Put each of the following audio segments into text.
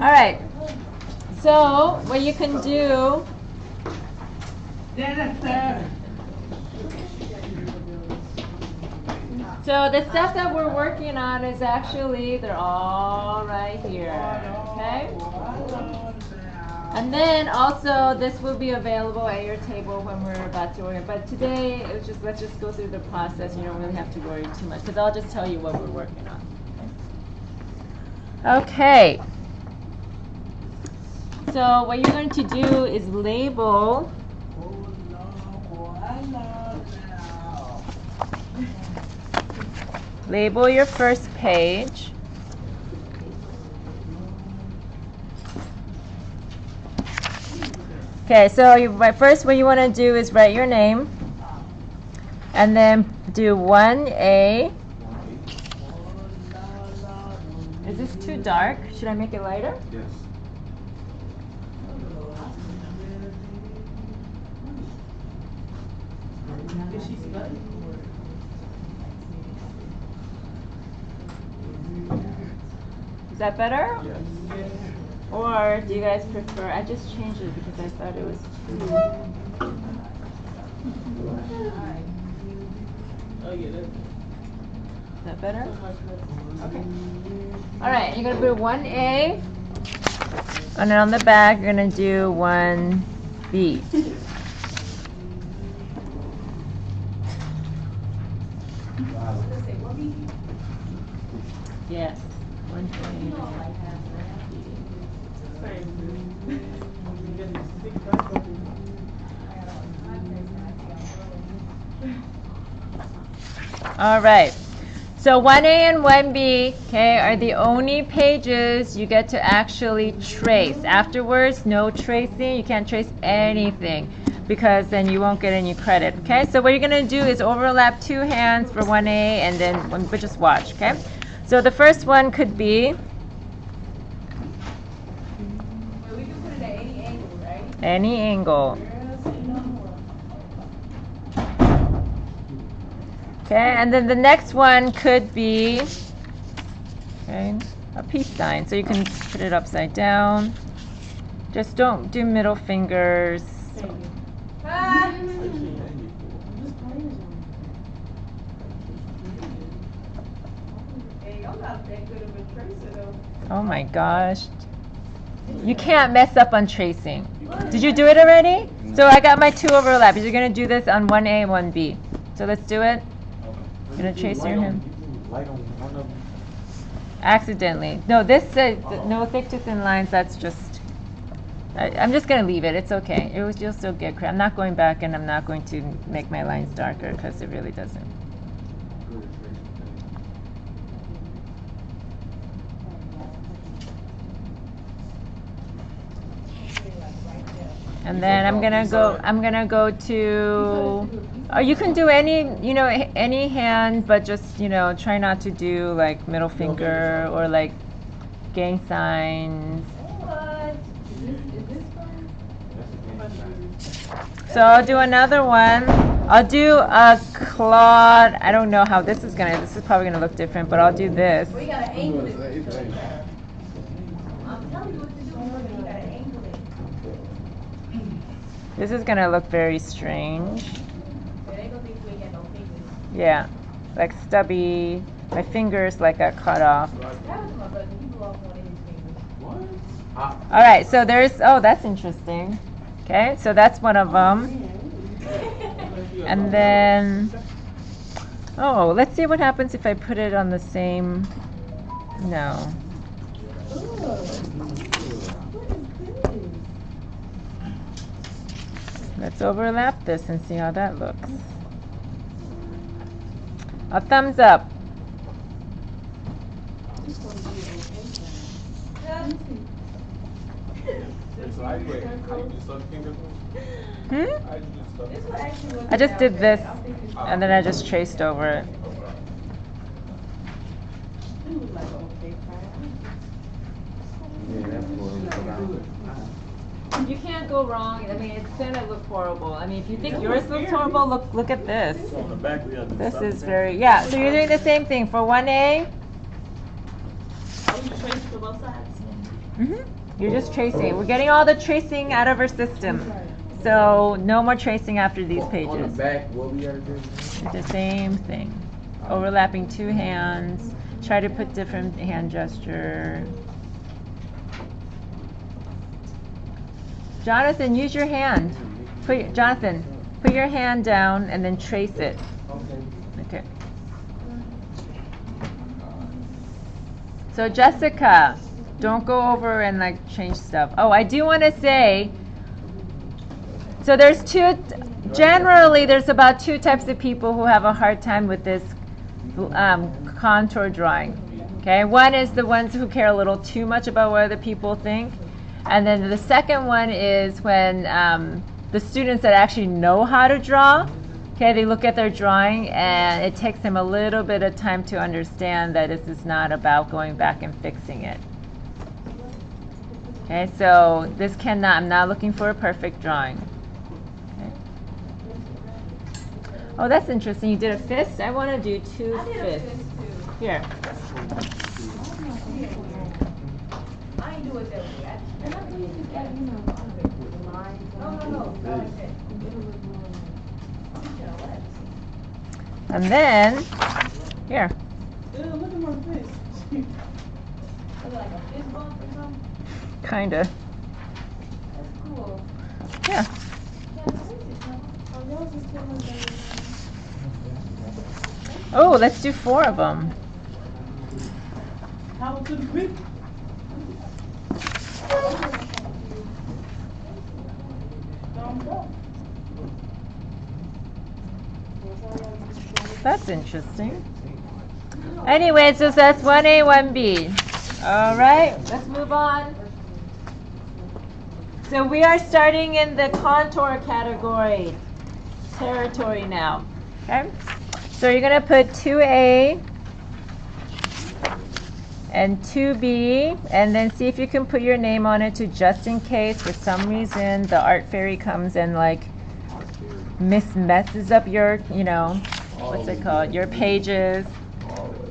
right. So what you can do. So the stuff that we're working on is actually, they're all right here, okay? And then also this will be available at your table when we're about to work. But today, it was just, let's just go through the process. You don't really have to worry too much because I'll just tell you what we're working on. Okay. So what you're going to do is label your first page. Okay, so first what you want to do is write your name and then do 1A. Is this too dark? Should I make it lighter? Yes. Is that better? Yes. Or do you guys prefer, I just changed it because I thought it was too. Is that better? Okay. Alright, you're going to do 1A. And then on the back, you're going to do 1B. Yes. 1A. All right. So 1A and 1B, okay, are the only pages you get to actually trace. Afterwards, no tracing. You can't trace anything because then you won't get any credit, okay? So what you're going to do is overlap two hands for 1A and then but just watch, okay? So the first one could be. Well, we can put it at any angle, right? Any angle. Okay, and then the next one could be a peace sign. So you can put it upside down. Just don't do middle fingers. Oh my gosh. You can't mess up on tracing. Did you do it already? So I got my two overlaps. You're going to do this on 1A and 1B. So let's do it. You're going to trace your hand. Accidentally. No, this says no thick to thin lines. That's just, I'm just going to leave it. It's okay. You'll still get credit. I'm not going back and I'm not going to make my lines darker because it really doesn't. And then I'm gonna go to, you can do any hand, but just, try not to do like middle finger or like gang signs. So I'll do another one. I'll do a clawed, I don't know how this is probably gonna look different, but I'll do this. We gotta angle it. I'm telling you what to do. You gotta angle it. This is gonna look very strange. They gonna think we ain't got no fingers. Yeah, like stubby. My fingers like got cut off. That was my brother. He blew off one of his fingers. What? All right, so that's interesting. Okay, so that's one of them. And then, let's see what happens if I put it on the same, no. Let's overlap this and see how that looks. A thumbs up. I just did this and then I just traced over it. You can't go wrong. I mean, it's gonna look horrible. I mean, if you think yours looks horrible, look at this. This is very, so you're doing the same thing for 1A. Oh, you traced for both sides? You're just tracing. We're getting all the tracing out of our system. So no more tracing after these On the pages. back, what we gotta do? The same thing. Overlapping two hands. Try to put different hand gesture. Jonathan, use your hand. Jonathan, put your hand down and then trace it. Okay. So Jessica, don't go over and like change stuff. Oh, I do want to say, so generally there's about two types of people who have a hard time with this contour drawing. Okay, one is the ones who care a little too much about what other people think. And then the second one is when the students that actually know how to draw, okay, they look at their drawing and it takes them a little bit of time to understand that this is not about going back and fixing it. Okay, so I'm not looking for a perfect drawing. Okay. Oh, that's interesting. You did a fist? I want to do two fists. Here. I ain't do it that way. No. And then, here. Look at my fist. Look like a fist bump or something? Kinda. That's cool. Yeah. Oh, let's do 4 of them. How to the quick? That's interesting. Anyway, so that's 1A, 1B. All right, let's move on. So we are starting in the contour category territory now. Okay? So you're going to put 2A and 2B, and then see if you can put your name on it too, just in case for some reason the art fairy comes and like messes up your, what's it called? Your pages. Always.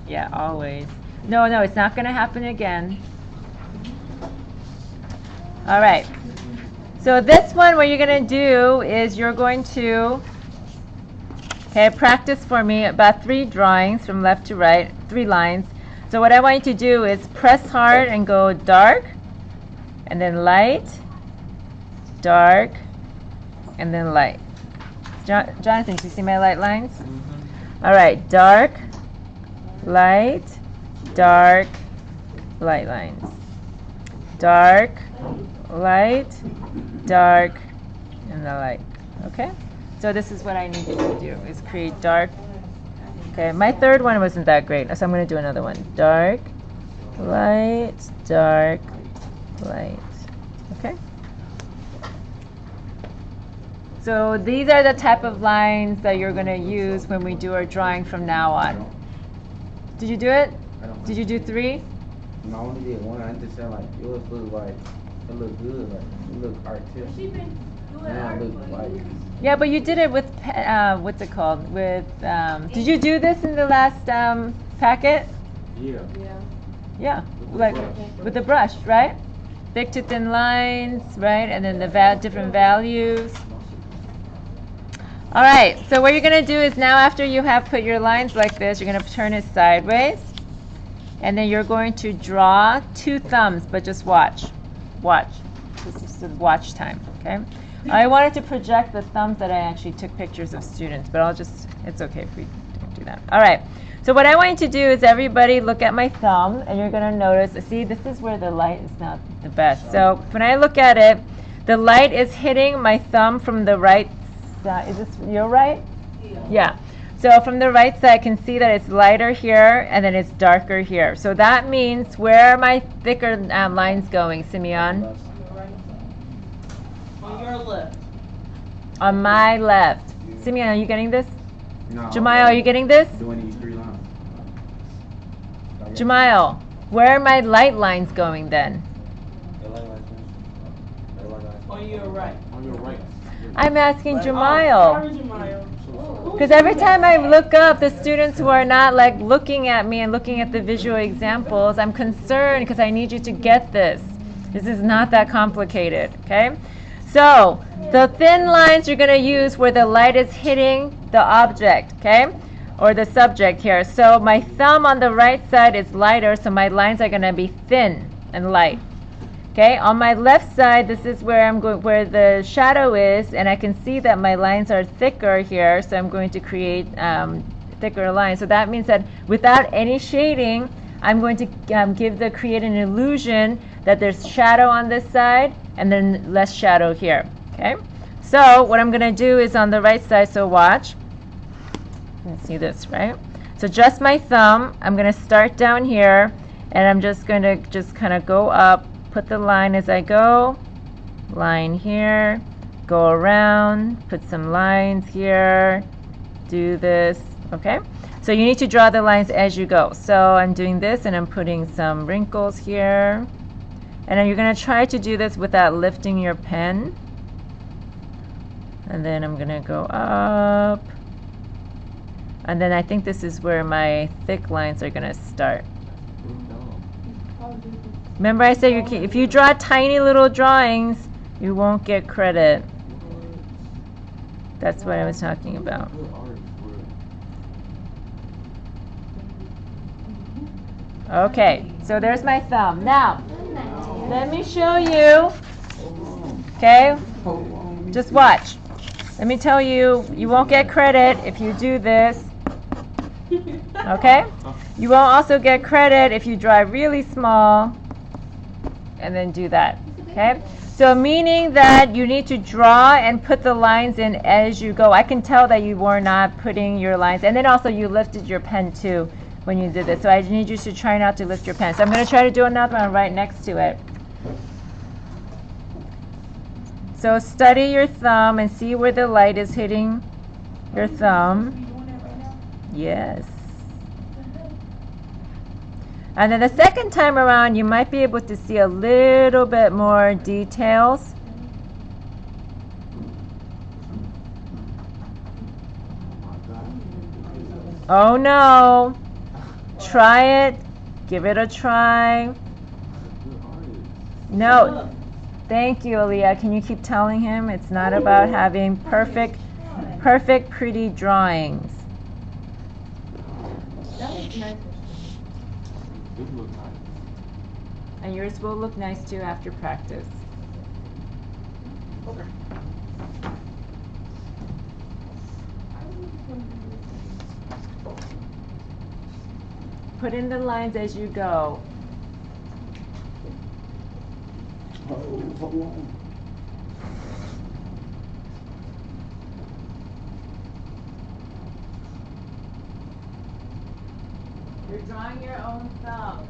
Yeah, always. No, it's not going to happen again. All right. So this one, what you're going to do is you're going to, practice for me about 3 drawings from left to right, 3 lines. So what I want you to do is press hard and go dark, and then light, dark, and then light. Jonathan, do you see my light lines? Mm-hmm. All right, dark, light, dark, light lines. Dark, light, dark, and the light. Okay? So this is what I need you to do, is create dark. Okay, my third one wasn't that great, so I'm going to do another one. Dark, light, dark, light. Okay? So these are the type of lines that you're going to use when we do our drawing from now on. Did you do it? Did you do 3? No, I only did 1. I just said like yours look like it look good, like it look artistic. She been doing Now art it look for like years. Yeah, but you did it with, what's it called? With, did you do this in the last packet? yeah. Yeah, With the like brush. with the brush, right? Thick to thin lines, right? And then the different values. All right, so what you're going to do is now after you have put your lines like this, you're going to turn it sideways. And then you're going to draw 2 thumbs, but just watch. Watch. This is the watch time, okay? I wanted to project the thumbs that I actually took pictures of students, but it's okay if we don't do that. All right, so what I want you to do is everybody look at my thumb, and you're going to notice, see, this is where the light is not the best. So when I look at it, the light is hitting my thumb from the right side. Is this your right? Yeah. So from the right side, I can see that it's lighter here, and then it's darker here. So that means, where are my thicker lines going, Simeon? On your left. On my left. Simeon, are you getting this? No. Jemiel, are you getting this? Doing these 3 lines. Jemiel, where are my light lines going then? On your right. On your right. I'm asking Oh, Jemiel. sorry, Jemiel. Who Because every time I look up, the students who are not like looking at me and looking at the visual examples, I'm concerned because I need you to get this. This is not that complicated, okay? So the thin lines you're going to use where the light is hitting the object, okay? Or the subject here. So my thumb on the right side is lighter, so my lines are going to be thin and light. Okay, on my left side, this is where I'm going, where the shadow is, and I can see that my lines are thicker here, so I'm going to create thicker lines. So that means that without any shading, I'm going to create an illusion that there's shadow on this side and then less shadow here. Okay, so what I'm going to do is on the right side. So watch. You can see this, right? So just my thumb. I'm going to start down here, and I'm just going to kind of go up. Put the line as I go, line here, go around, put some lines here, do this, okay? So you need to draw the lines as you go. So I'm doing this and I'm putting some wrinkles here. And then you're gonna try to do this without lifting your pen. And then I'm gonna go up. And then I think this is where my thick lines are gonna start. Remember I said if you draw tiny little drawings, you won't get credit. That's what I was talking about. Okay, so there's my thumb. Now, let me show you. Okay, just watch. Let me tell you, you won't get credit if you do this. Okay? You won't also get credit if you draw really small and then do that. Okay? So meaning that you need to draw and put the lines in as you go. I can tell that you were not putting your lines, and then also you lifted your pen too when you did this. So I need you to try not to lift your pen. So I'm going to try to do another one right next to it. So study your thumb and see where the light is hitting your thumb. Yes. And then the second time around, you might be able to see a little bit more details. Oh no. Try it. Give it a try. No. Thank you, Aaliyah. Can you keep telling him it's not about having perfect, pretty drawings? And yours will look nice too after practice. Okay. Put in the lines as you go. You're drawing your own thumb.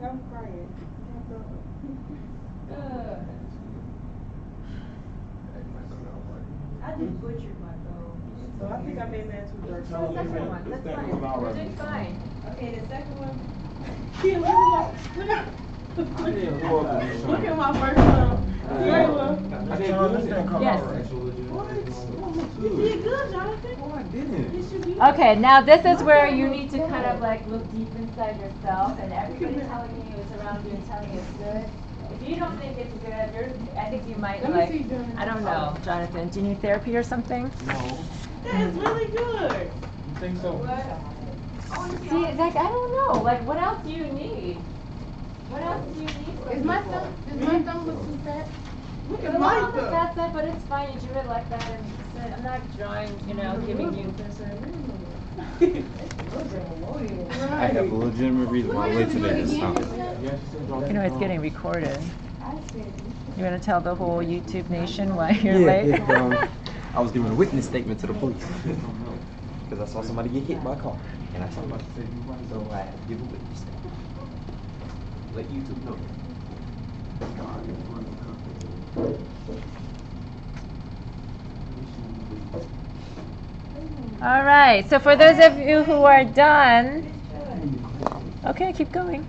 I'm crying. I just butchered my bow. So I think I made mine too dark. The second one, that's fine. You're doing fine. Okay, the second one. Yeah, look at my first one. Yes. You did good, Jonathan. Oh, I didn't. Yes, you did. Okay, now this is where you need to kind of like look deep inside yourself, and everybody telling you it's around you and telling you it's good. If you don't think it's good, I think you might Let me like, see, Jonathan. I don't know, Jonathan, do you need therapy or something? No. That is really good. You think so? See, like, I don't know, like, what else do you need? What else do you need? Is my thumb look too fat? Look It's at a my little on the thumb. fat side, but it's fine, you drew it like that, and I'm not drawing, you know, giving you. I have a legitimate reason why I'm late today this time. You know, it's getting recorded. You want to tell the whole YouTube nation why you're late? I was giving a witness statement to the police because I saw somebody get hit by a car, and I saw somebody say so I had to give a witness statement. Let YouTube know. All right, so for those of you who are done, Okay, keep going.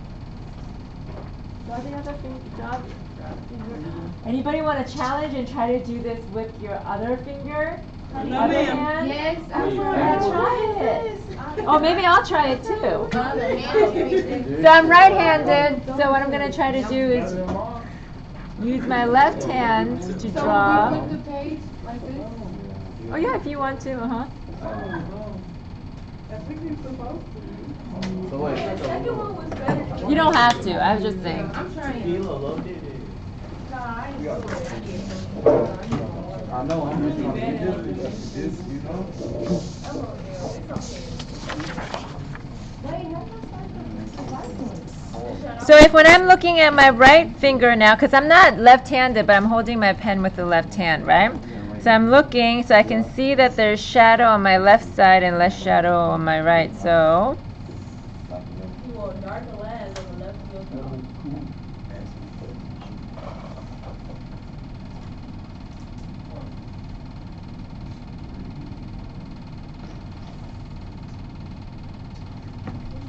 Anybody want to challenge and try to do this with your other finger? No, Other ma'am. hand? Yes, I'm I'm try it. Oh, maybe I'll try it too. Other hand. So I'm right-handed, so what I'm going to try to do is use my left hand to draw. So we flip the page like this? Oh yeah, if you want to, I think you're supposed to. So wait, The second one was better. You don't have to, I was just saying. I'm trying. Nah, I ain't doing it. I know, I'm just trying to get this, you know? So if when I'm looking at my right finger now, because I'm not left-handed, but I'm holding my pen with the left hand, right? So I'm looking, so I can see that there's shadow on my left side and less shadow on my right. So You will darken lines on the left of your thumb.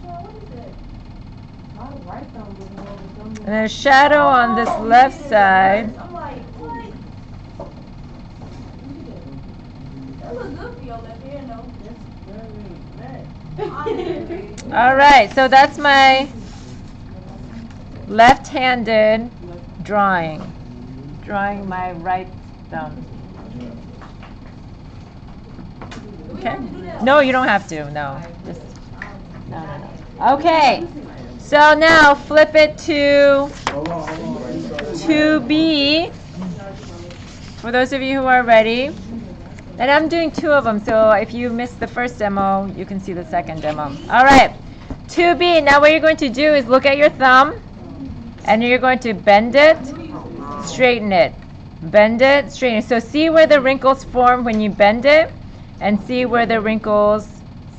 What is that? My right thumb was more than thumb. and there's shadow on this left side. I'm like, what? That look good for your left hand, though. All right, so that's my left-handed drawing my right thumb. Okay. No, you don't have to. No, just no. Okay. So now flip it to 2B. For those of you who are ready. And I'm doing 2 of them, so if you missed the first demo, you can see the second demo. All right, 2B. Now what you're going to do is look at your thumb, and you're going to bend it, straighten it. Bend it, straighten it. So see where the wrinkles form when you bend it, and see where the wrinkles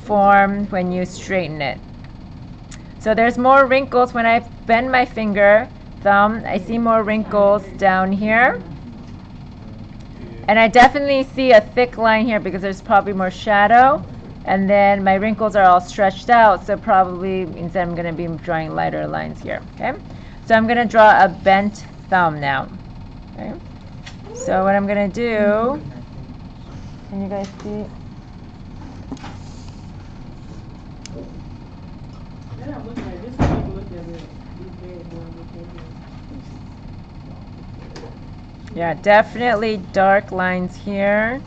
form when you straighten it. So there's more wrinkles when I bend my finger, thumb. I see more wrinkles down here. And I definitely see a thick line here because there's probably more shadow. And then my wrinkles are all stretched out, so probably means I'm going to be drawing lighter lines here. Okay? So I'm going to draw a bent thumb now. Okay? So what I'm going to do, can you guys see? Then I'm looking at this, I need to look at it. These bad boys look at it. Yeah, definitely dark lines here.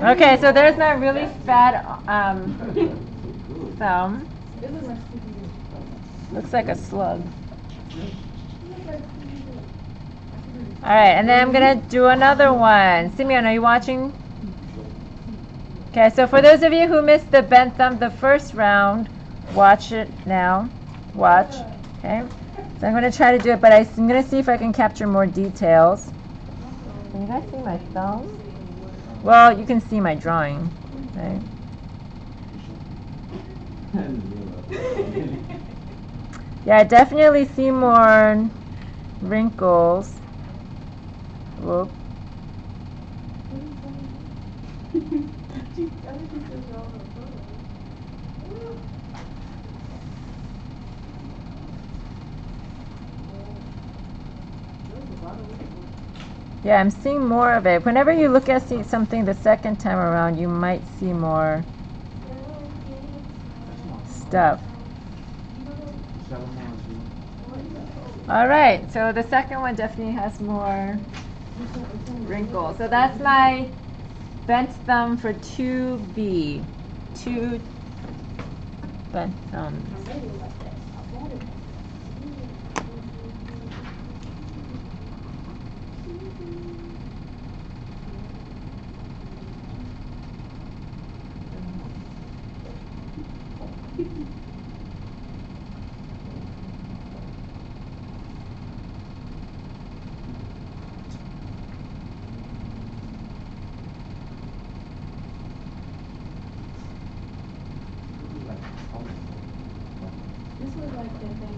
Okay, so there's my really fat thumb. It looks like sticky. Looks like a slug. All right, and then I'm gonna do another one. Simeon, are you watching? Okay, so for those of you who missed the bent thumb the first round, watch it now. Watch. Okay. So I'm gonna try to do it, but I'm gonna see if I can capture more details. Can you guys see my thumb? Well, you can see my drawing. Okay. Yeah, I definitely see more wrinkles. Whoop. Yeah, I'm seeing more of it. Whenever you look at something the second time around, you might see more stuff. All right, so the second one definitely has more wrinkles. So that's my bent thumb for 2B. 2 bent thumbs. This was like that thing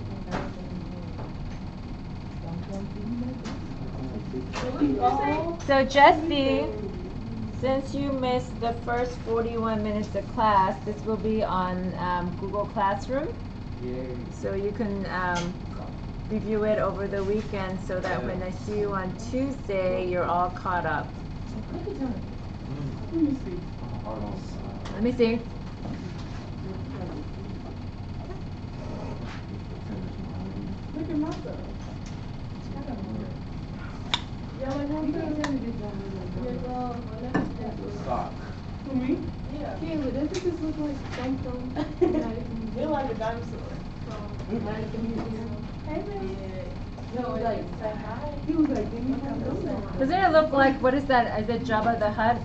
from So Jesse, since you missed the first 41 minutes of class, this will be on Google Classroom. Yeah. So you can review it over the weekend so that when I see you on Tuesday, you're all caught up. Look at Jonathan. Let me see. Let me see. Look at my stuff. Yeah, like one thing. Sock. For me? Yeah. Kayla, doesn't this look like something? They're like a dinosaur. Hey, man. No, like, say hi. He was like, give me some. Doesn't it look like, what is that? Is it Jabba the Hutt?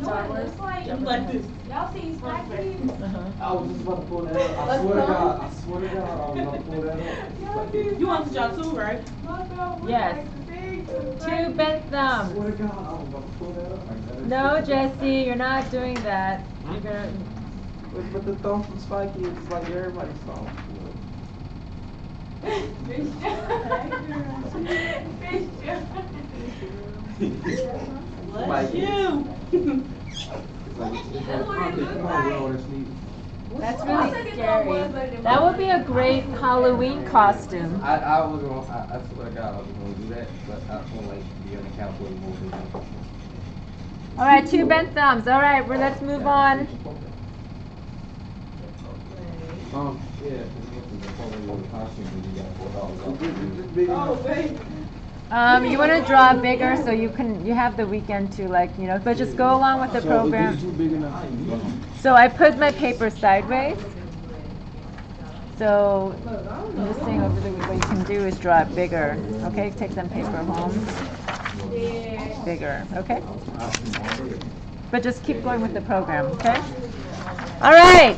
Star Wars. Like this. Y'all seen Spy Kids? I was just about to pull that up. I swear to God, I swear to God, I was about to pull that up. You want the job too, right? Yes. Two bent I thumbs. swear to God, I was about to pull that up. No, Jesse, you're not doing that. You're gonna. But the thumb from Spy Kids is like everybody's song. Bless you. That's really scary. That would be a great Halloween costume. I was gonna, I swear to God, I was gonna do that, but I don't like be on the couch with more than All right, two bent thumbs. All right, well, let's move on. Yeah. You want to draw bigger so you have the weekend to but just go along with the program. So I put my paper sideways. So I'm just saying over the week what you can do is draw it bigger. Okay, take some paper home. Bigger, okay? But just keep going with the program, okay? All right.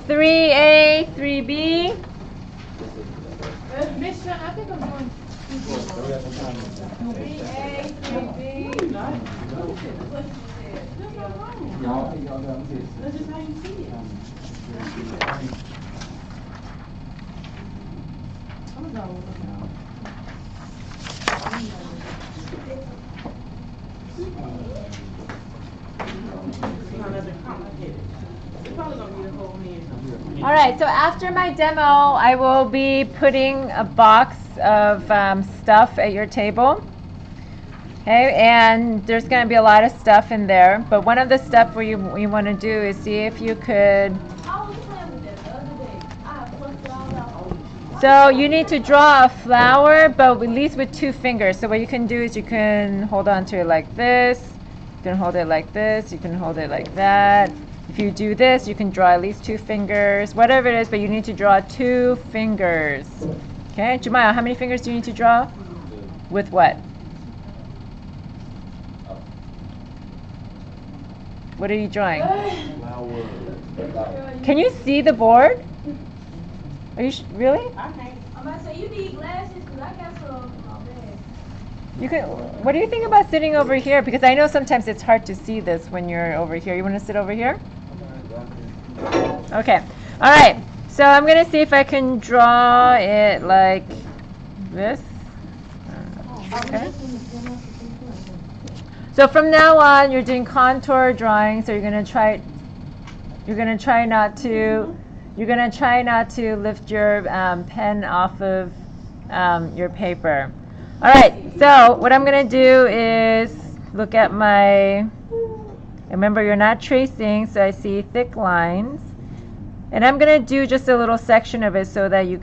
3A, 3B. Miss Shawn, I think I'm doing 3A, 3B. That's just how you see it. I'm gonna go with it now. All right, so after my demo, I will be putting a box of stuff at your table. Okay, and there's going to be a lot of stuff in there, but one of the stuff where you want to do is see if you could. So you need to draw a flower, but at least with two fingers. So what you can do is you can hold on to it like this, you can hold it like this, you can hold it like that. If you do this, you can draw at least two fingers, whatever it is, but you need to draw two fingers. Okay, Jemiah, how many fingers do you need to draw? With what? What are you drawing? Can you see the board? Are you really? I'm about to say, you need glasses because I got some in my bag. You can. What do you think about sitting over here? Because I know sometimes it's hard to see this when you're over here. You want to sit over here? Okay. All right. So I'm going to see if I can draw it like this. Okay. So from now on, you're doing contour drawing. So you're going to try not to lift your pen off of your paper. All right, so what I'm going to do is look at remember you're not tracing, so I see thick lines. And I'm going to do just a little section of it so that I'm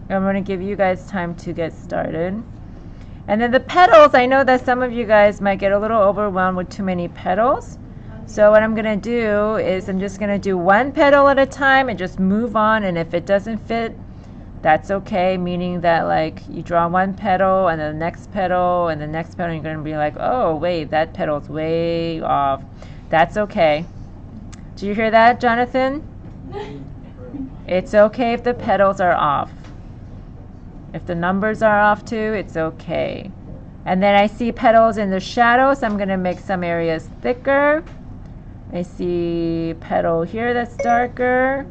going to give you guys time to get started. And then the petals, I know that some of you guys might get a little overwhelmed with too many petals. So what I'm going to do is I'm just going to do one petal at a time and just move on, and if it doesn't fit, that's okay, meaning that like you draw one petal and the next petal and the next petal, and you're going to be like, oh wait, that petal's way off. That's okay. Do you hear that, Jonathan? It's okay if the petals are off. If the numbers are off too, it's okay. And then I see petals in the shadow, so I'm going to make some areas thicker. I see petal here that's darker.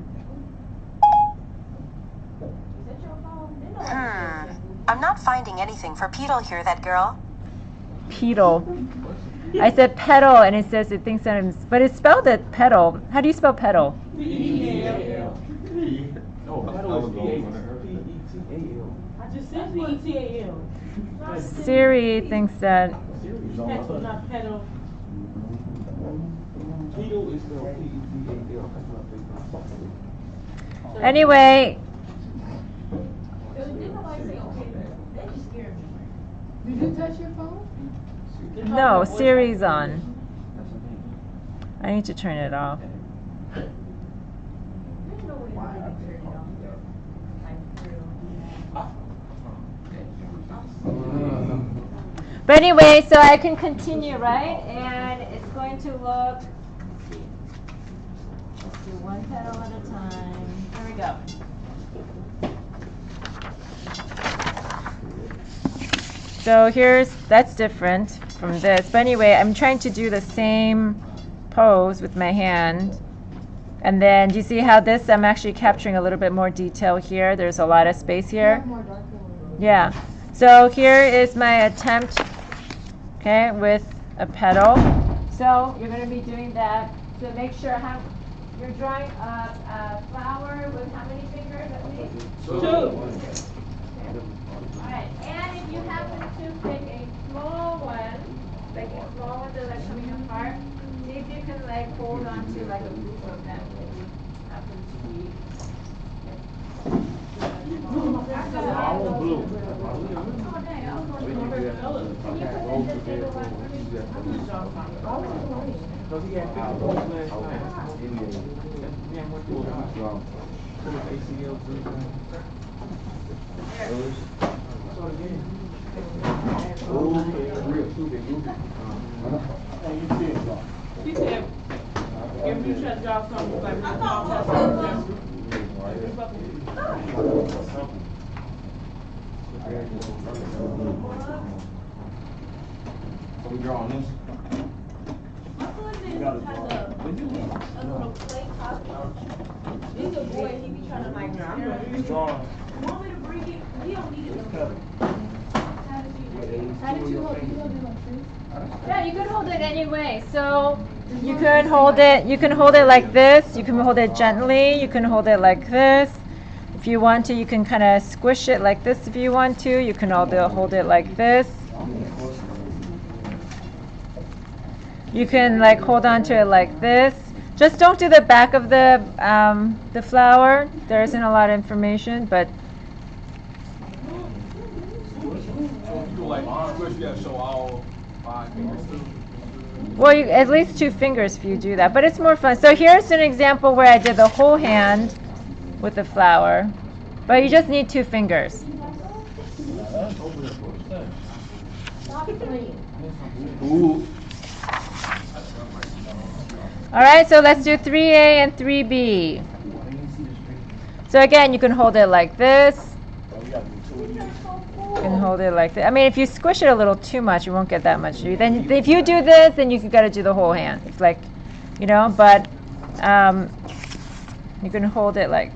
I'm not finding anything for pedal here, that girl. Pedal. I said pedal, and it says it thinks that I'm, but it's spelled it pedal. How do you spell pedal? P-E-T-A-L. No, pedal is P-E-T-A-L. I just said P-E-T-A-L. Siri thinks that. Pedal, not pedal. Pedal is spelled P-E-T-A-L. Anyway, Didn't nobody say okay? That just scared me. Did you touch your phone? no, Siri's on. I need to turn it off. There's no way to turn it off. Like, real. But anyway, so I can continue, right? And it's going to look. Let's do one pedal at a time. There we go. So that's different from this. But anyway, I'm trying to do the same pose with my hand. And then, do you see how this, I'm actually capturing a little bit more detail here. There's a lot of space here. Yeah. So here is my attempt, okay, with a pedal. So you're going to be doing that. So make sure you're drawing a flower with how many fingers at least? 2. Alright, and if you happen to pick a small one, like a small one that's like coming apart, see if you can like hold on to like a group of them that you happen to be. I want blue. Oh, dang, I was going to Can you put in the table one for me? Because he had 50 points last night. He had went through ACL 3 times. So again. Oh, real too, they moved it. He said, if you try to draw something like that, So we draw on this. My son said he has a little clay costume. He's a boy, he be trying to like I'm stir going it. to draw. You want me to bring it? He don't need it no more. How did you hold it like this? Yeah, you can hold it anyway. So you can hold it like this. You can hold it gently. You can hold it like this. If you want to, you can kind of squish it like this if you want to. You can hold it like this. You can like hold on to it like this. Just don't do the back of the flower. There isn't a lot of information, but So if you do like squish, you gotta show all 5 fingers too. well, at least 2 fingers if you do that. But it's more fun. So here's an example where I did the whole hand with the flower, but you just need 2 fingers. Ooh. All right, so let's do 3A and 3B. So again, you can hold it like this. You can hold it like that. I mean, if you squish it a little too much, you won't get that much. Then if you do this, then you got to do the whole hand. It's like, but you can hold it like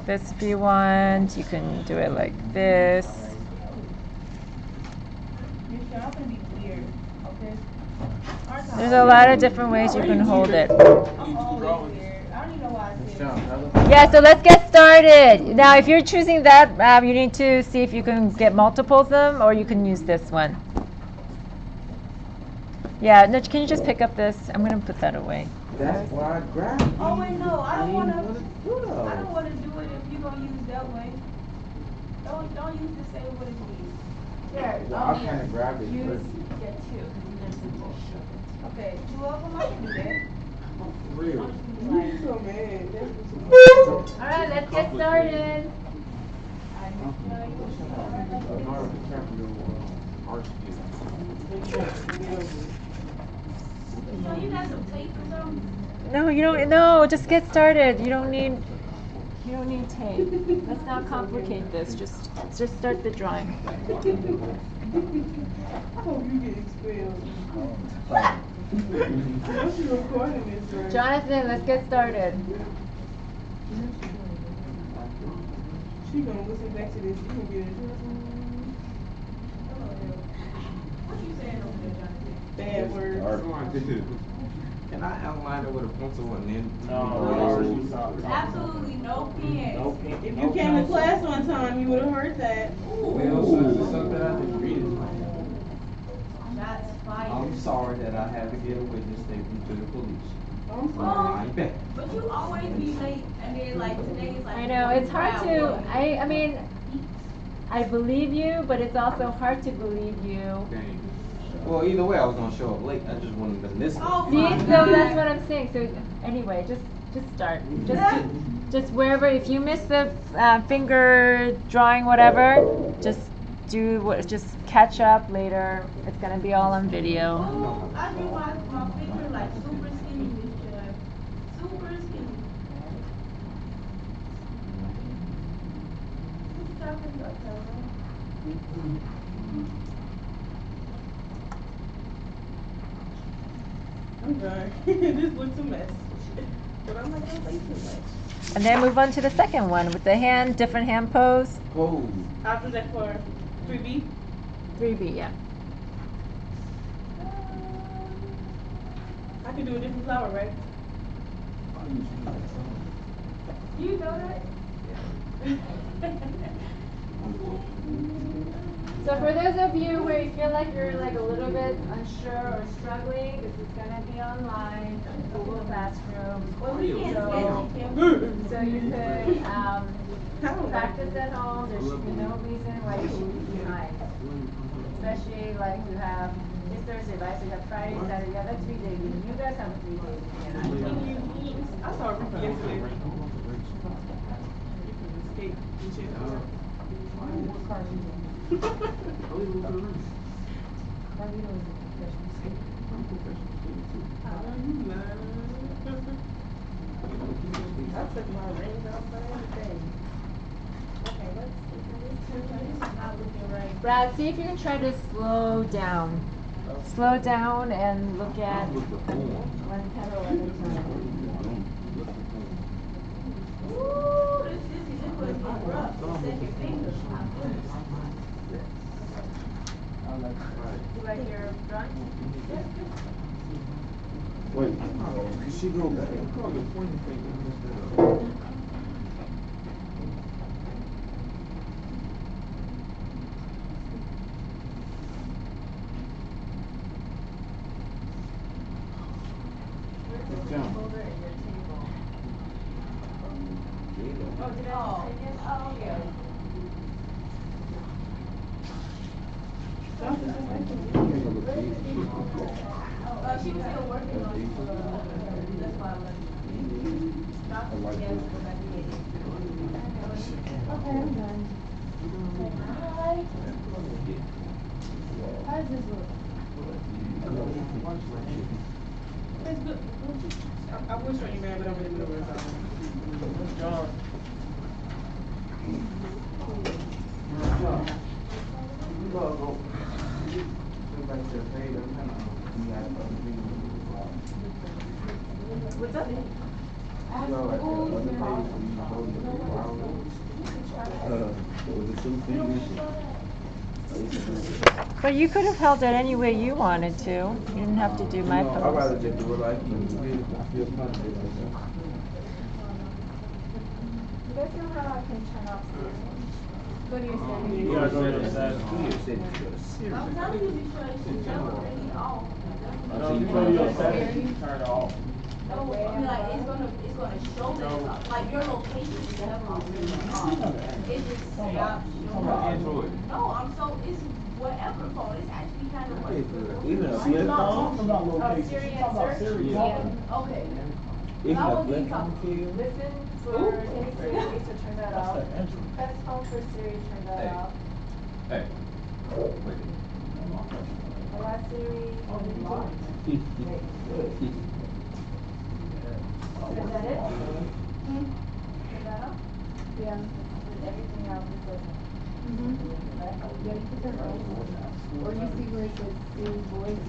this if you want. You can do it like this. Y'all gonna be weird, okay? There's a lot of different ways you can hold it. I'm always weird. I don't even know why I said that. Yeah, so let's get started. Now, if you're choosing that, you need to see if you can get multiples of them, or you can use this one. Yeah, no, can you just pick up this? I'm going to put that away. That's why I grabbed it. Oh wait, no, I don't wanna. do I don't wanna do it if you're gonna use that way. Don't use the same way as we use. There. Well, I kind of grabbed it Use first. yeah 2. Okay, 2 of them. I can do that. Real. You're so mad. All right, let's get started. So you got some tape or something? No, you don't. No, just get started. You don't need tape. Let's not complicate this. Just start the drawing. I hope you get expelled. What's you recording this, right? Jonathan, let's get started. She gonna listen back to this. You gonna get into What you saying over there, Jonathan? bad words. Can I outline it with a pencil and then? Absolutely no pens. No pen. If you came to class on time, you would have heard that. Well, so it's something I just read it. Shots fired. I'm sorry that I had to get a witness statement to the police. I'm Well, sorry. I'm back. but you always be late, and then like today is like. I know, it's hard to, Wow. I mean, I believe you, but it's also hard to believe you. Dang. Well, either way, I was gonna show up late. I just wanted to listen. Oh, See, my so God. that's what I'm saying. So anyway, just start. Just wherever. If you miss the finger drawing, whatever, just do what. Just catch up later. It's gonna be all on video. Oh, I drew my finger like super skinny, Miss Joy. Super skinny. What you talking about, Tyrone? I'm done. This looks a mess. But I'm like, don't say too much. And then move on to the second one with the hand, different hand pose. Pose. After that for 3B. 3B, yeah. I can do a different flower, right? You know that? So for those of you where you feel like you're like a little bit unsure or struggling, this is gonna be online, Google Classroom. Well, we can't So- see it. So you could practice at home. There should be no reason why you should be behind. Especially like you have this Thursday, right? So you have Friday, Saturday, you have a 3-day weekend. You guys have a 3-day weekend. I saw a review yesterday. You can escape and shit. I took my rings off and everything. Okay, let's This is not looking right. Brad, see if you can try to slow down. Slow down and look at one petal at a time. Ooh, this was getting rough. Second finger. You like your drawing? Wait. She go back. Call your pointing finger instead of. Folder in your table. Oh, did I? Oh, okay. She was still working on it, that's why I left. Dr. Yes, go back to it. Okay, I'm done. Hi. How does this look? It's good. I was showing you, man, but I'm in the middle of it. John. You gotta go. Go back to the page. I'm kind of. What's up? But you could have held it any way you wanted to. You didn't have to do my I'd rather pose. just do it like you did. I feel comfortable like You guys know how I can turn off Go to your that. setting. You gotta go to the side. I'm telling you, because she's never really off. So you go to your setting, turn it off. No, I mean, like, it's gonna show that it's off. Like, your location is never really off. It just stops showing. Android. No, it's whatever phone, it's actually kind of. Even a flip phone. Oh, Siri and search? Yeah. Okay. Even I a will flip be phone. talking. Listen for any Siri, so turn that off. Press home for Siri, turn that Hey. off. Hey. Wait. Allow Siri. Is that it? Turn that off? Yeah. And everything else is open. Or you see where it says Siri voice.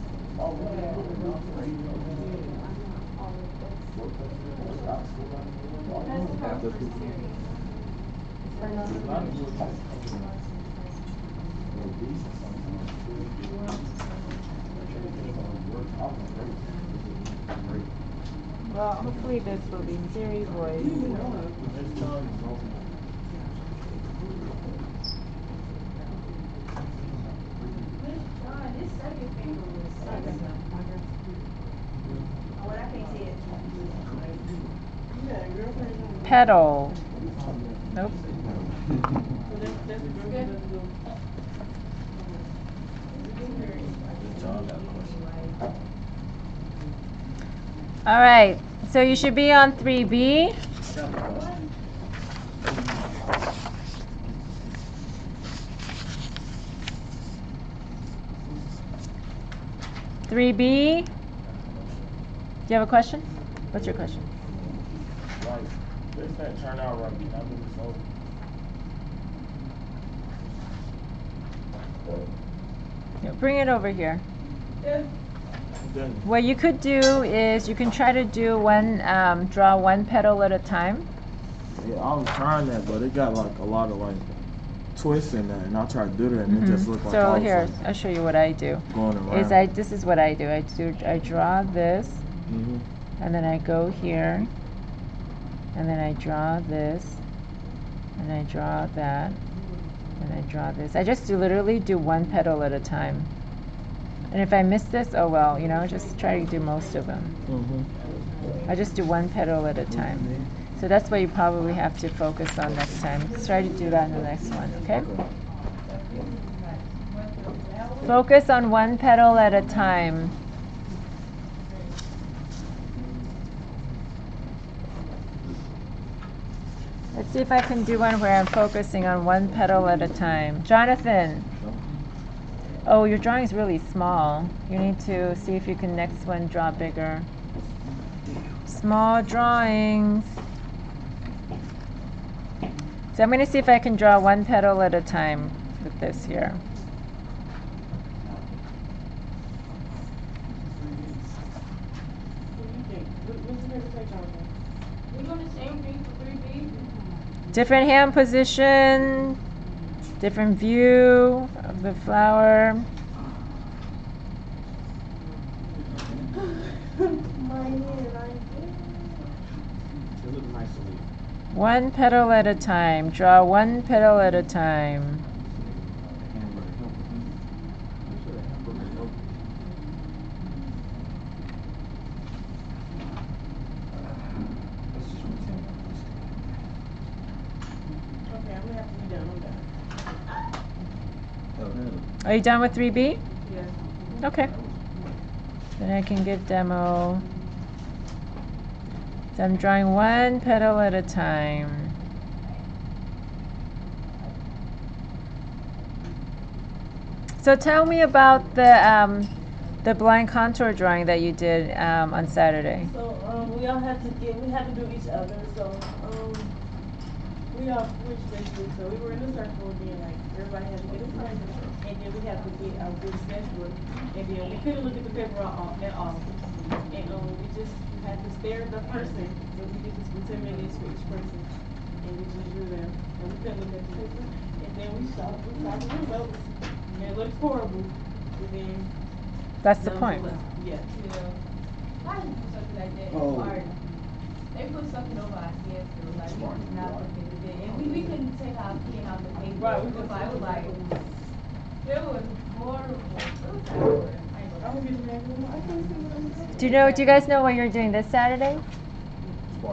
Press home for Siri. Turn on. Well, hopefully this will be Siri voice. This second finger was sexy. Oh, well, I can't see it. Pedal. Nope. All right, so you should be on 3B. Do you have a question? What's your question? Like, this didn't turn out right. I think it's over. Yeah, bring it over here. Then, What you could do is you can try to do draw one petal at a time. yeah, I was trying that, but it got like a lot of like twists in that, and I tried to do that, and it just looked like I So was, here, like, I'll show you what I do. going around. This is what I do. I draw this, Mhm. and then I go here, and then I draw this, and I draw that, and I draw this. I just literally do one petal at a time. And if I miss this, oh well, you know, just try to do most of them. Mhm. I just do one petal at a time. So that's what you probably have to focus on next time. Let's try to do that in the next one, okay? Focus on one petal at a time. Let's see if I can do one where I'm focusing on one petal at a time. Jonathan. Oh, your drawing is really small. You need to see if you can next one draw bigger. Small drawings. So I'm going to see if I can draw one petal at a time with this here. We doing the same thing for 3B? Different hand position, different view of the flower. One petal at a time. Draw one petal at a time. Okay, I'm gonna have to be done. I'm done. Are you done with 3B? Yeah. Okay. Then I can get demo. So I'm drawing one petal at a time. So tell me about the blind contour drawing that you did on Saturday. So, we had to do each other, so, we all switched basically, so we were in a circle again, like, everybody had to get a friend, and then we had to get our good sketchbook, and then we couldn't look at the paper at all. And, we just had to stare at the person, so we did this for 10 minutes for each person, and we just drew them, and we couldn't look at the paper, and then we saw the results, and it looked horrible, and then. That's the point. Yeah. Why did you do something like that? Oh. Hard. They put something over our heads, so like, we could not look at it. And we couldn't take our pen out the paper. Right, we It was couldn't. like, it was horrible. It was horrible. I ain't I'm gonna- gonna get the man, I can't see what I'm saying. Do you guys know what you're doing this Saturday?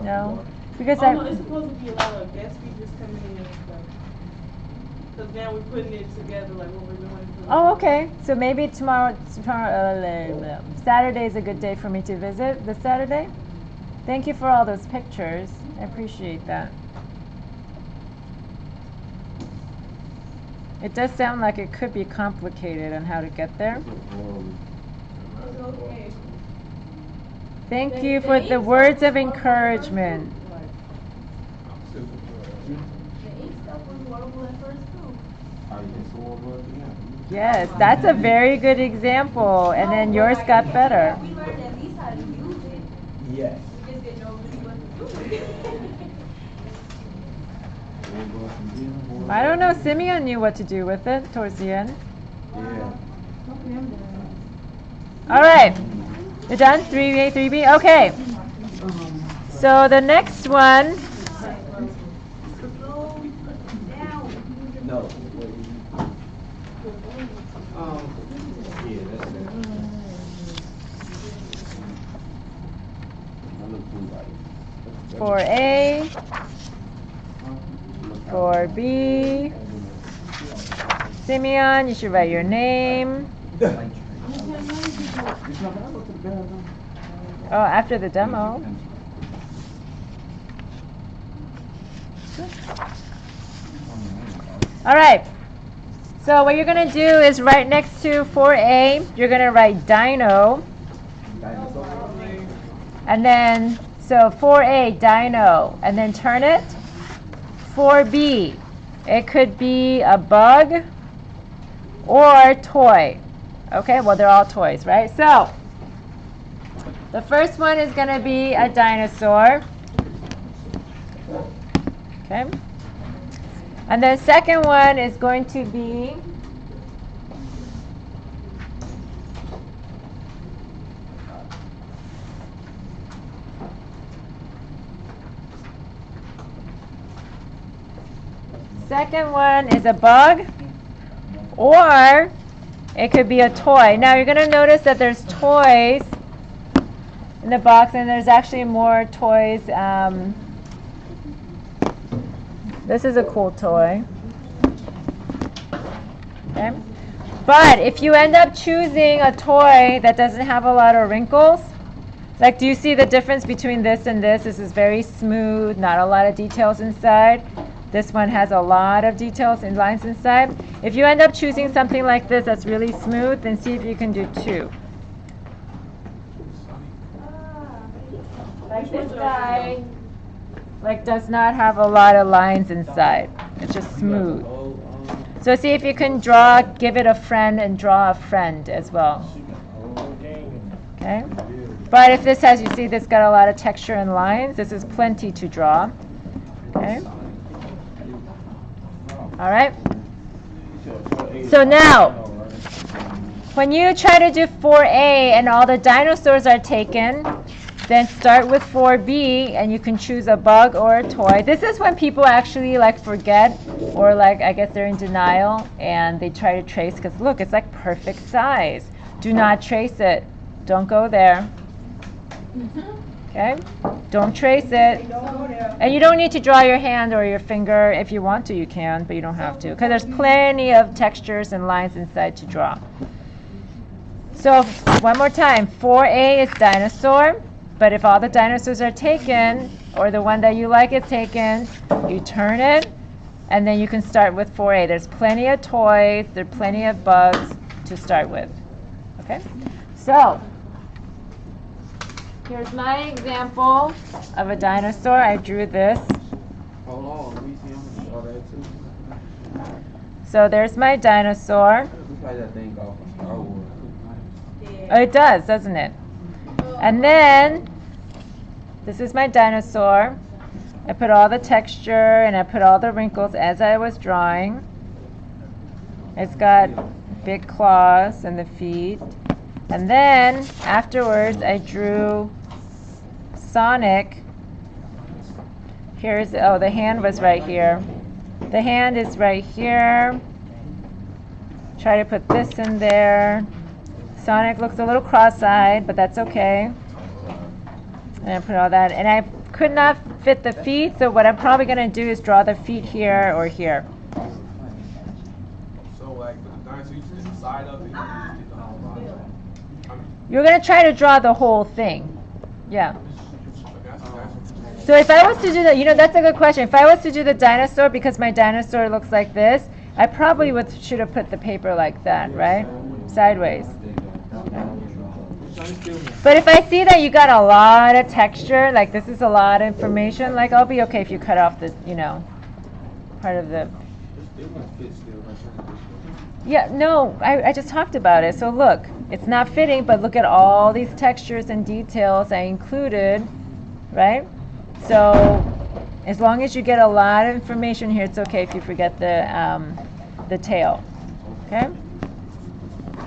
No? Because Oh, no, it's supposed to be a lot of guest speakers coming in and stuff. Cause now we're putting it together, like what we're doing. Oh, okay. So maybe tomorrow Saturday is a good day for me to visit this Saturday. Thank you for all those pictures. I appreciate that. It does sound like it could be complicated on how to get there. It's okay. Thank you for the words of encouragement. The ink stuff was horrible at first too. Yes, that's a very good example. And then yours got better. We learned at least how to use it. Yes. We just didn't know really what to do with it. I don't know. Simeon knew what to do with it towards the end. Yeah. All right. You're done? 3A, 3B? Okay. So the next one. No. Yeah, that's it. I look too like. 4A, 4B. Simeon, you should write your name. Oh, after the demo. All right. So what you're going to do is right next to 4A, you're going to write dino. And then, so 4A, dino. And then turn it. 4B, it could be a bug or toy. Okay, well, they're all toys, right? So the first one is going to be a dinosaur. Okay. And the second one is going to be a bug, or it could be a toy. Now you're going to notice that there's toys in the box, and there's actually more toys. This is a cool toy. Okay. But if you end up choosing a toy that doesn't have a lot of wrinkles, like, do you see the difference between this and this? This is very smooth, not a lot of details inside. This one has a lot of details and lines inside. If you end up choosing something like this that's really smooth, then see if you can do 2. Like this guy, like, does not have a lot of lines inside. It's just smooth. So see if you can draw, give it a friend, and draw a friend as well. Okay? But if this has, you see this got a lot of texture and lines, this is plenty to draw. Okay? All right? So now, when you try to do 4A and all the dinosaurs are taken, then start with 4B and you can choose a bug or a toy. This is when people actually like forget, or like, I guess they're in denial and they try to trace, because look, it's like perfect size. Do not trace it. Don't go there. Okay? Don't trace it. And you don't need to draw your hand or your finger. If you want to, you can, but you don't have to, because there's plenty of textures and lines inside to draw. So one more time, 4A is dinosaur. But if all the dinosaurs are taken, or the one that you like is taken, you turn it, and then you can start with 4A. There's plenty of toys, there's plenty of bugs to start with. Okay? So, here's my example of a dinosaur. I drew this. Hold on, let me see. I'm gonna draw that too. So there's my dinosaur. Looks like that thing off of Star Wars. Oh, it does, doesn't it? And then, this is my dinosaur. I put all the texture and I put all the wrinkles as I was drawing. It's got big claws and the feet. And then, afterwards, I drew Sonic. Here's, oh, the hand was right here. The hand is right here. Try to put this in there. Sonic looks a little cross-eyed, but that's okay. And I put all that, and I could not fit the feet, so what I'm probably going to do is draw the feet here or here. So like the dinosaur, you just did the side of it, you just did the whole body. You're going to try to draw the whole thing. Yeah. So if I was to do the, you know, that's a good question. If I was to do the dinosaur, because my dinosaur looks like this, I probably should have put the paper like that, right? Sideways. But if I see that you got a lot of texture, like this is a lot of information, like I'll be okay if you cut off the, you know, part of the. Yeah, no, I just talked about it. So look, it's not fitting, but look at all these textures and details I included, right? So As long as you get a lot of information here, it's okay if you forget the tail. Okay?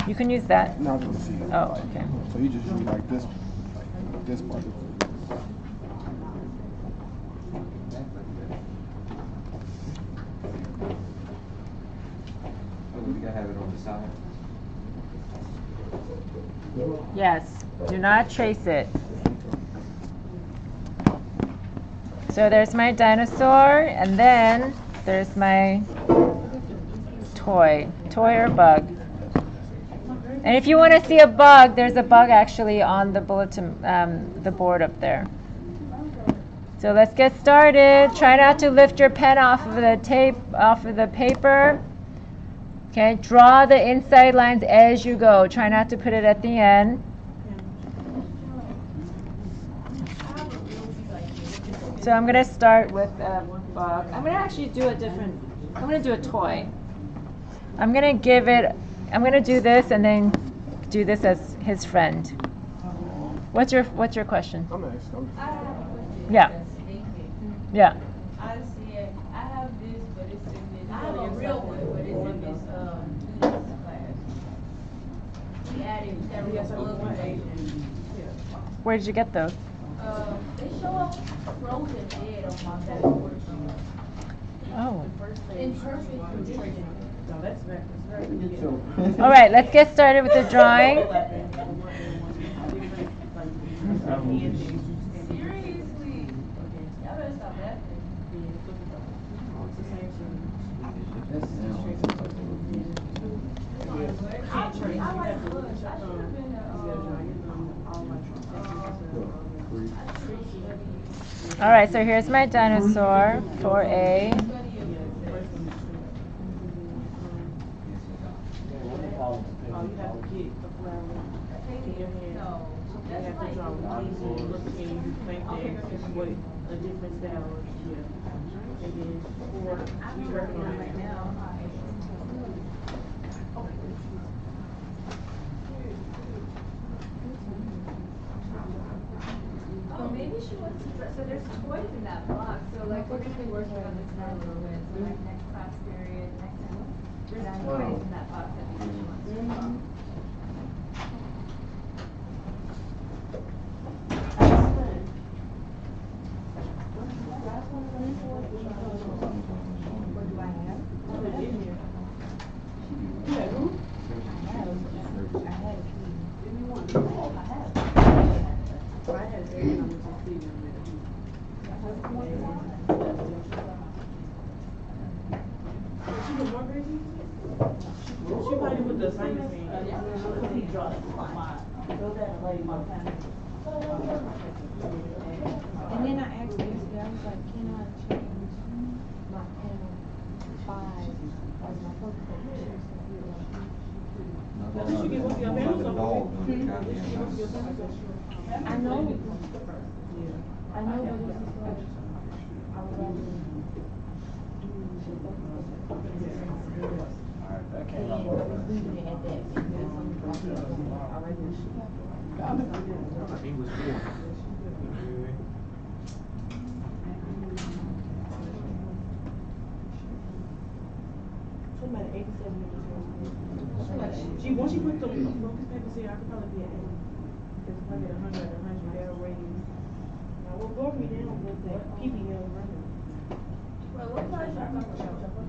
You can use that. Not gonna see it. Oh, okay. So you just use like this part. We gotta have it on the side. Yes. Do not trace it. So there's my dinosaur, and then there's my toy or bug. And if you want to see a bug, there's a bug actually on the bulletin, the board up there. So let's get started. Try not to lift your pen off of the tape, off of the paper. Okay, draw the inside lines as you go. Try not to put it at the end. So I'm going to start with a bug. I'm going to actually do a different, I'm going to do a toy. I'm going to do this and then do this as his friend. What's your question? I'm asking. I have a question. Yeah. Yeah. I see it. I have this, but it's in this. I have a real one, but it's in this class. We added several organizations. Where did you get those? They show up frozen dead on my dashboard. Oh. In perfect condition. No, that's very. All right, let's get started with the drawing. Seriously? Y'all better stop laughing. I like blush. I should have been All right, so here's my dinosaur, 4A. Oh, maybe she wants to dress. So there's toys in that box. So like we're gonna be working on this now a little bit. So like next class period, next time. There's toys in that box that we can want. She probably put the assignment in. And then I asked Lucy, I was like, can I change my panel 5 as my focus picture? She can look your panels up. I know, but this is like, I would rather. Leaving it at that because English four. Somebody 87 minutes. She once she put the focus papers in, I could probably be at 80. Because if I get 100, that'll raise. Now what brought me down was that PPL running. Well, what class y'all talking about?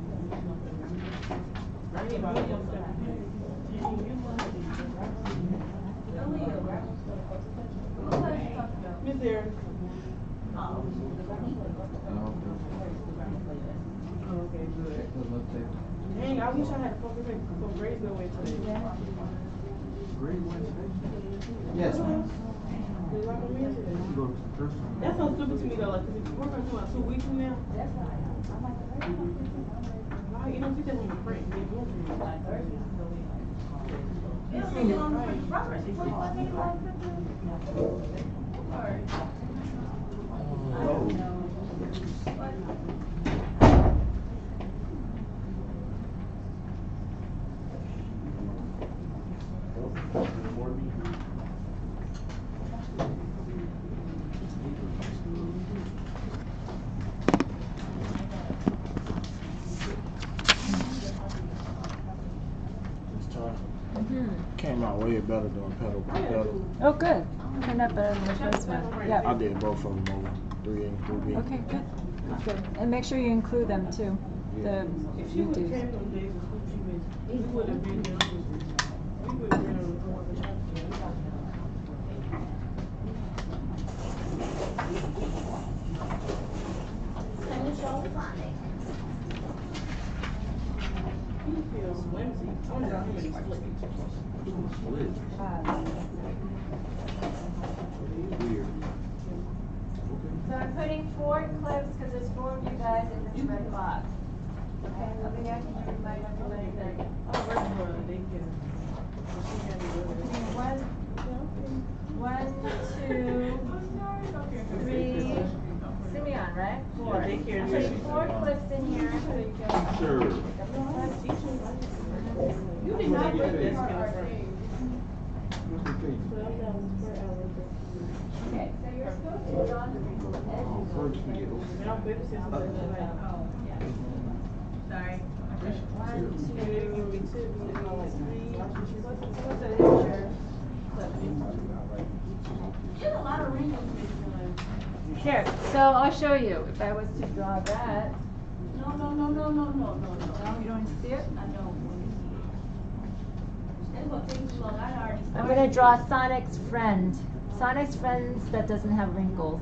I need my young stuff. What class you talking about? Miss Eric. Oh. Okay, good. Dang, I wish I had a focus paper for grades no way today. Yes, ma'am. That's so stupid to me though, like, 'cause if you work on 2 weeks from now, why you don't see that on the print? They do did better doing pedal by pedal. Oh, good. Turned out better than the first one. I Yeah. did both of them over 3A and 3B. Okay, good. Good. And make sure you include them too. The If she would have redos. came on days of school, we would have been there. We would have been on the phone with her. He feels flimsy. I wonder how many slips. Weird. So I'm putting 4 clips because there's 4 of you guys in this red box. Okay, Olivia, can you remind everybody that? I worked for her daycare. She had to go there. One, 2, 3. Simeon, right? 4. Yeah, daycare I'm nurse. putting 4 clips in here. Sure. You did not get this. Okay, so you're supposed to draw the wrinkle edges. Sorry. 1, 2. There's a lot of wrinkles this time. Here, so I'll show you. If I was to draw that. No, you don't See it? I don't. It's gonna take too long. I already started. I'm going to draw Sonic's friend. Sonic's friends that doesn't have wrinkles.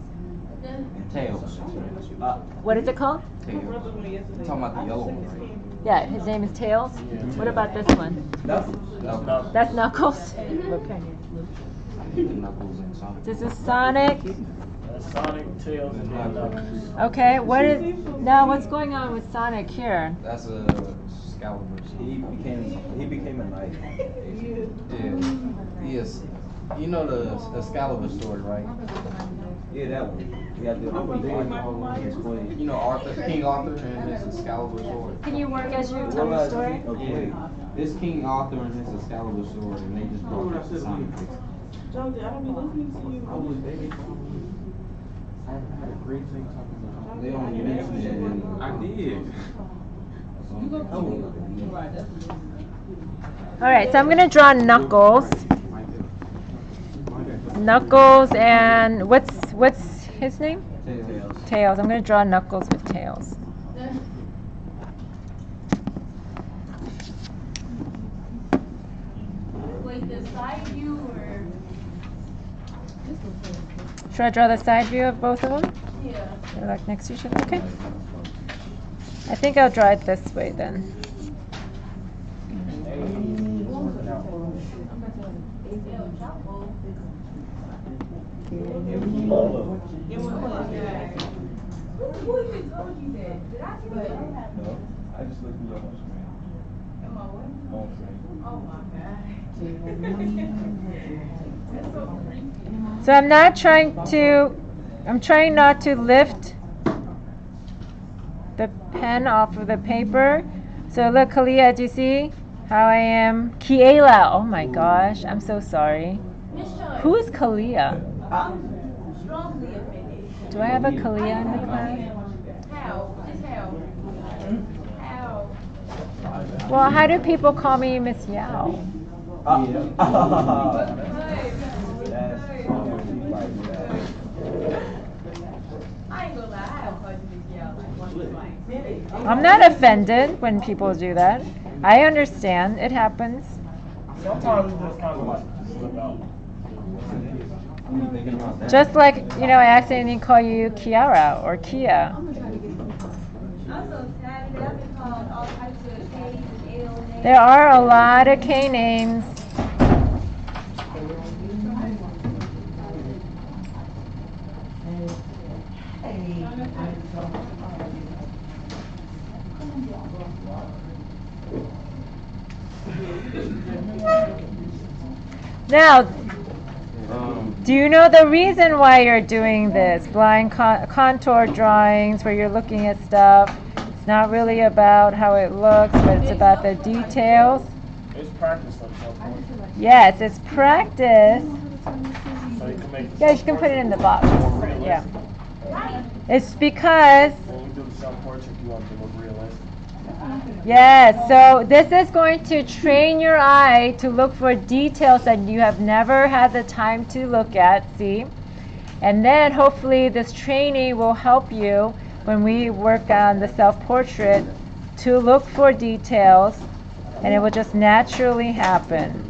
Tails. What is it called? Tails. You're talking about the yellow one, right? Yeah, his name is Tails. What about this one? Knuckles. That's Knuckles. Okay. Knuckles and Sonic. This is Sonic. Sonic, Tails, and Knuckles. Okay, what is now? What's going on with Sonic here? That's a Excalibur. He became a knight. Yeah. Yes. You know the Excalibur story, right? Yeah, that one. You got the you know Arthur, King Arthur and his Excalibur sword. Can you work as you tell the story? Yeah. This King Arthur and his Excalibur sword, and they just brought it to Sonic. Jonesy, I don't be listening to you. They only mentioned it in. I did. All right, so I'm gonna draw Knuckles. Knuckles and what's his name? Tails. Tails. I'm gonna draw Knuckles with Tails. Wait, the side view or? Should I draw the side view of both of them? Yeah. They're like next to each other. Okay. I think I'll draw it this way then. Who even told you that? Did I see that? No, I just looked you up on screen. Am I what? On screen. Oh my god. That's so creepy. So I'm trying not to lift the pen off of the paper. So look, Kalia, do you see how I am? Kiela, oh my gosh, I'm so sorry. Miss Choi, Who is Kalia? I'm strongly offended. Do I have a Kalia in the class? How? Just how? How? Well, how do people call me Miss Yao? I ain't gonna lie, I have called you Miss Yao like once or twice. I'm not offended when people do that. I understand, it happens. Sometimes it just kind of like slip out. Just like, I accidentally call you Kiara or Kia. I'm so sad that I've been called all types of K's and L names. There are a lot of K names. Now, do you know the reason why you're doing this? Blind contour drawings where you're looking at stuff. It's not really about how it looks, but it's about the details. It's practice on some point. Yes, it's practice. So you can make Yeah, you can put it in the box. more realistic. Yeah. It's because When you do the self-portrait, you want to look realistic. Yes, so this is going to train your eye to look for details that you have never had the time to look at, see? And then hopefully this training will help you when we work on the self-portrait to look for details, and it will just naturally happen.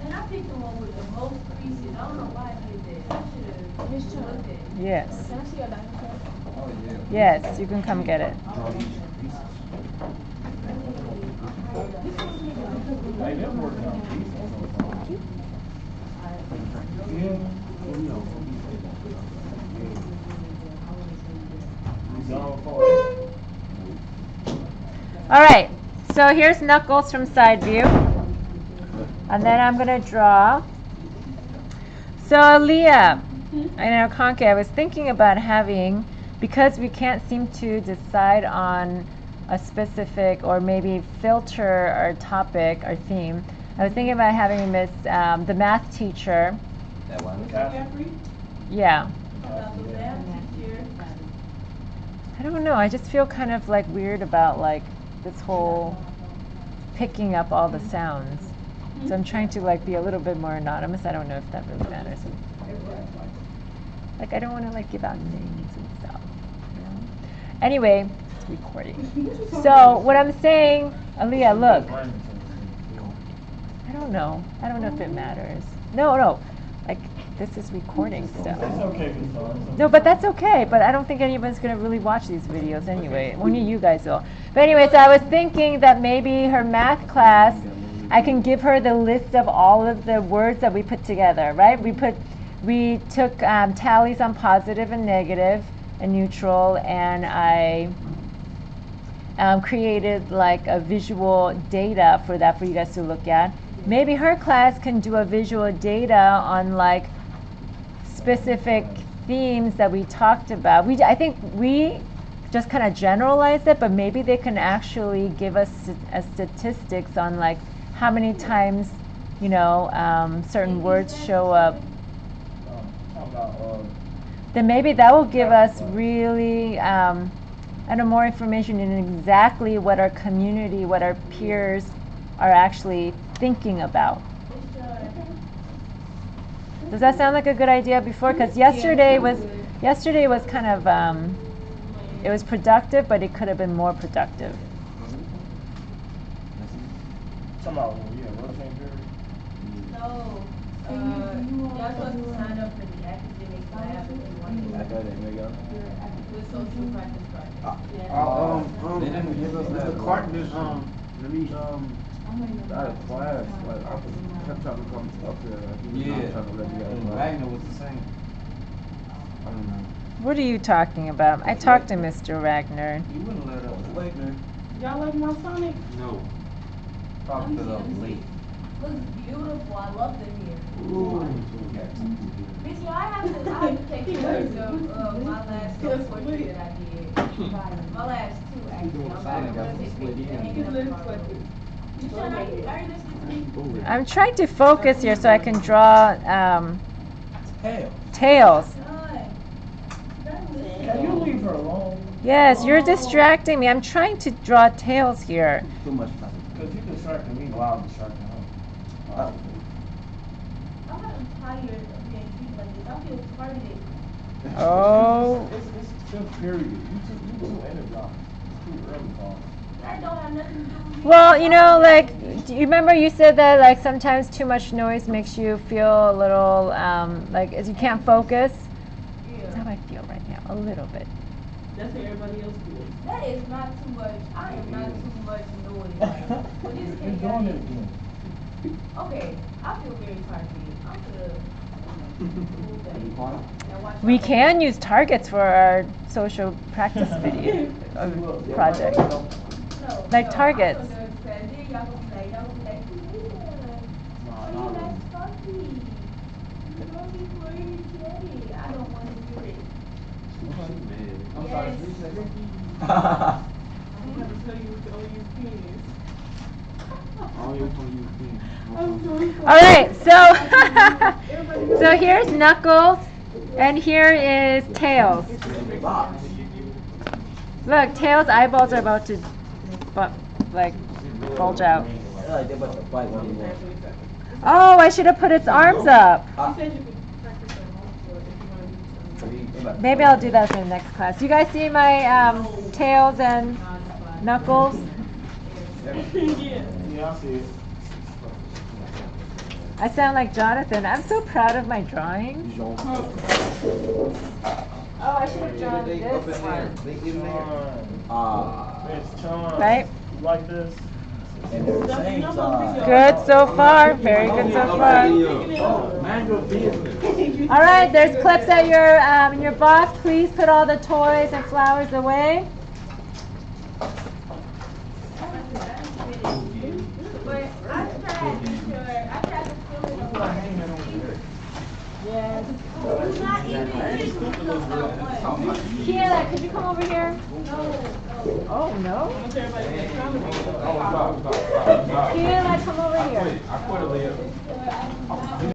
And I picked the one with the most creases. I don't know why I did that. I should have looked at it. Yes. Can I see your diamond cup? Oh, yeah. Yes, you can come get it. Hey, them working on pieces All right, so here's Knuckles from side view. And then I'm going to draw. So Leah, I know Conke, I was thinking about having, because we can't seem to decide on a specific or maybe filter our topic, our theme, I was thinking about having Miss, the math teacher. That one. Jeffrey, Yeah. about the math teacher. I don't know, I just feel kind of like weird about like this whole picking up all the sounds. So I'm trying to like be a little bit more anonymous. I don't know if that really matters. Like I don't want to like give out names and stuff. You know? Anyway, it's recording. So what I'm saying, Aaliyah, look. I don't know. I don't know if it matters. No. Like this is recording stuff. No, but that's okay. But I don't think anyone's gonna really watch these videos anyway. Only you guys will. But anyway, so I was thinking that maybe her math class, I can give her the list of all of the words that we put together, right? We took tallies on positive and negative and neutral, and I created like a visual data for that for you guys to look at. Maybe her class can do a visual data on like specific themes that we talked about. I think we just kind of generalized it, but maybe they can actually give us statistics on like how many times, you know, certain words show up. Then maybe that will give us really, more information in exactly what our community, what our peers are actually thinking about. Does that sound like a good idea before? Because yesterday was kind of, it was productive, but it could have been more productive. No, y'all supposed to sign up for the academic lab if you want to. With social practice project. They didn't give us that. Mr. Clark just let me out of class. Like I kept trying to come up here. Like, he was not trying to let me out of class. Wagner was the same. I don't know. What are you talking about? I talked to Mr. Wagner. You wouldn't let up Wagner. Y'all like my Sonic? No. Probably because I was late. Looks beautiful. I love them here. Ooh. Bitch, I have to take pictures of my last self-portrait that I did. My last two, actually. I'm gonna take pictures and hang it up in my room. You sure? Are you listening to me? I'm trying to focus here so I can draw tails. Can you leave her alone? Yes, you're distracting me. I'm trying to draw tails here. Too much time. Because you distracting me while I'm distracting her. I'm tired of being treated like this. I feel targeted. Oh. It's still period. You too energized. It's too early, Paul. That don't have nothing to do with me. Well, you know, like, do you remember you said that, like, sometimes too much noise makes you feel a little, like, as you can't focus? That's how I feel right now, a little bit. That's what everybody else feels. That is not too much. I am not too much noise. But this You're doing it again. Okay, I feel very targeted. I'm gonna We can use targets for our social practice video project. Like targets. I'm sorry, 3 seconds. I have to tell you what the OU is. Oh, you're going to use All right, so So here's Knuckles, and here is Tails. Look, Tails' eyeballs are about to, like, bulge out. Oh, I should have put its arms up. Maybe I'll do that for the next class. You guys see my Tails and Knuckles? Yeah, I see it. I sound like Jonathan. I'm so proud of my drawing. Oh, I should have drawn this one. It's charm. Right? Like this. Good so far. Very good so far. All right, there's clips at your in your box. Please put all the toys and flowers away. Yes. Kiela, could you come over here? No. Oh, no? Kiela, come over here. I quit it, Leah.